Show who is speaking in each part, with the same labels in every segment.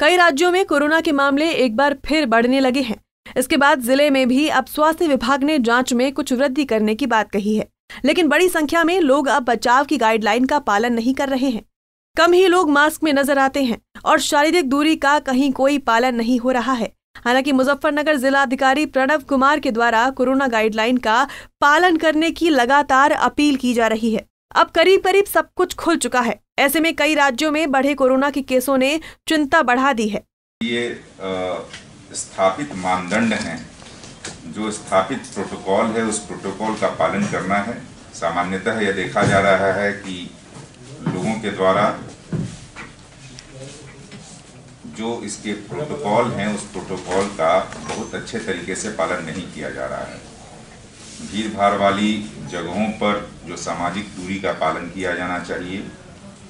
Speaker 1: कई राज्यों में कोरोना के मामले एक बार फिर बढ़ने लगे हैं। इसके बाद जिले में भी अब स्वास्थ्य विभाग ने जांच में कुछ वृद्धि करने की बात कही है, लेकिन बड़ी संख्या में लोग अब बचाव की गाइडलाइन का पालन नहीं कर रहे हैं। कम ही लोग मास्क में नजर आते हैं और शारीरिक दूरी का कहीं कोई पालन नहीं हो रहा है। हालांकि मुजफ्फरनगर जिलाधिकारी प्रणव कुमार के द्वारा कोरोना गाइडलाइन का पालन करने की लगातार अपील की जा रही है। अब करीब करीब सब कुछ खुल चुका है। ऐसे में कई राज्यों में बढ़े कोरोना के केसों ने चिंता बढ़ा दी है।
Speaker 2: ये स्थापित मानदंड हैं, जो स्थापित प्रोटोकॉल है उस प्रोटोकॉल का पालन करना है। सामान्यतः यह देखा जा रहा है कि लोगों के द्वारा जो इसके प्रोटोकॉल हैं उस प्रोटोकॉल का बहुत अच्छे तरीके से पालन नहीं किया जा रहा है। भीड़ भाड़ वाली जगहों पर जो सामाजिक दूरी का पालन किया जाना चाहिए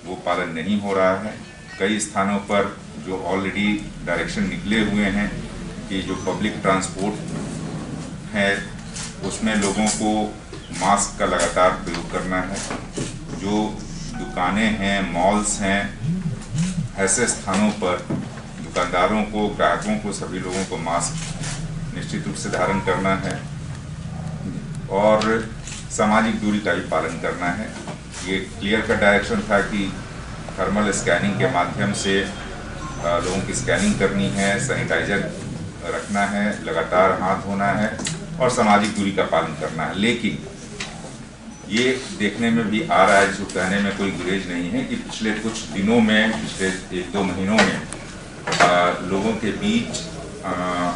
Speaker 2: वो पालन नहीं हो रहा है। कई स्थानों पर जो ऑलरेडी डायरेक्शन निकले हुए हैं कि जो पब्लिक ट्रांसपोर्ट है उसमें लोगों को मास्क का लगातार प्रयोग करना है। जो दुकानें हैं, मॉल्स हैं, ऐसे स्थानों पर दुकानदारों को, ग्राहकों को, सभी लोगों को मास्क निश्चित रूप से धारण करना है और सामाजिक दूरी का भी पालन करना है। ये क्लियर का डायरेक्शन था कि थर्मल स्कैनिंग के माध्यम से लोगों की स्कैनिंग करनी है, सैनिटाइजर रखना है, लगातार हाथ धोना है और सामाजिक दूरी का पालन करना है। लेकिन ये देखने में भी आ रहा है, जिसको कहने में कोई गुरेज नहीं है, कि पिछले कुछ दिनों में, पिछले 1-2 महीनों में लोगों के बीच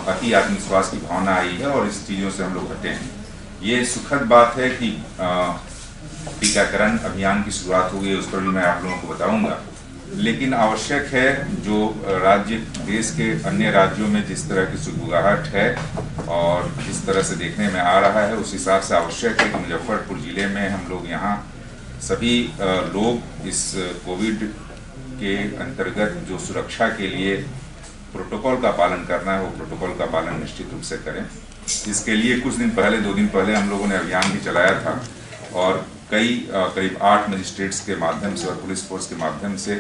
Speaker 2: अति आत्मविश्वास की भावना आई है और इस चीज़ों से हम लोग हटे हैं। ये सुखद बात है कि टीकाकरण अभियान की शुरुआत हो गई, उस पर भी मैं आप लोगों को बताऊंगा। लेकिन आवश्यक है, जो राज्य, देश के अन्य राज्यों में जिस तरह की सुगबुगाहट है और जिस तरह से देखने में आ रहा है, उस हिसाब से आवश्यक है कि मुजफ्फरपुर ज़िले में हम लोग यहाँ सभी लोग इस कोविड के अंतर्गत जो सुरक्षा के लिए प्रोटोकॉल का पालन करना है वो प्रोटोकॉल का पालन निश्चित रूप से करें। इसके लिए कुछ दिन पहले, 2 दिन पहले हम लोगों ने अभियान भी चलाया था और करीब 8 मजिस्ट्रेट्स के माध्यम से और पुलिस फोर्स के माध्यम से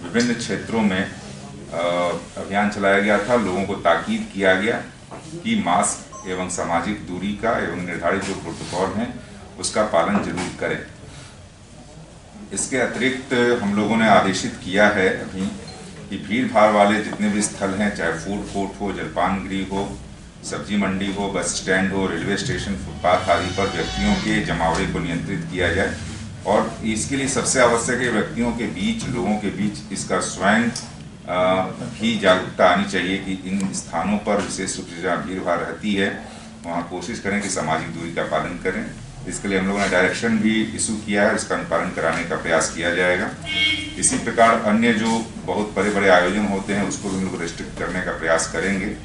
Speaker 2: विभिन्न क्षेत्रों में अभियान चलाया गया था। लोगों को ताकीद किया गया कि मास्क एवं सामाजिक दूरी का एवं निर्धारित जो प्रोटोकॉल हैं उसका पालन जरूर करें। इसके अतिरिक्त हम लोगों ने आदेशित किया है अभी कि भीड़ भाड़ वाले जितने भी स्थल हैं, चाहे फूड कोर्ट हो, जलपान गृह हो, सब्जी मंडी हो, बस स्टैंड हो, रेलवे स्टेशन, फुटपाथ आदि पर व्यक्तियों के जमावड़े को नियंत्रित किया जाए। और इसके लिए सबसे आवश्यक है व्यक्तियों के बीच, लोगों के बीच इसका स्वयं भी जागरूकता आनी चाहिए कि इन स्थानों पर, विशेष रूप से जहाँ भीड़ भाड़ रहती है, वहाँ कोशिश करें कि सामाजिक दूरी का पालन करें। इसके लिए हम लोगों ने डायरेक्शन भी इशू किया है, इसका अनुपालन कराने का प्रयास किया जाएगा। इसी प्रकार अन्य जो बहुत बड़े बड़े आयोजन होते हैं उसको भी हम लोग रेस्ट्रिक्ट करने का प्रयास करेंगे।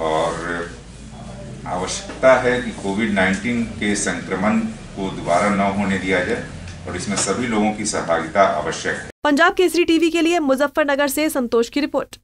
Speaker 2: और आवश्यकता है कि कोविड-19 के संक्रमण को दोबारा न होने दिया जाए और इसमें सभी लोगों की सहभागिता आवश्यक है।
Speaker 1: पंजाब केसरी टीवी के लिए मुजफ्फरनगर से संतोष की रिपोर्ट।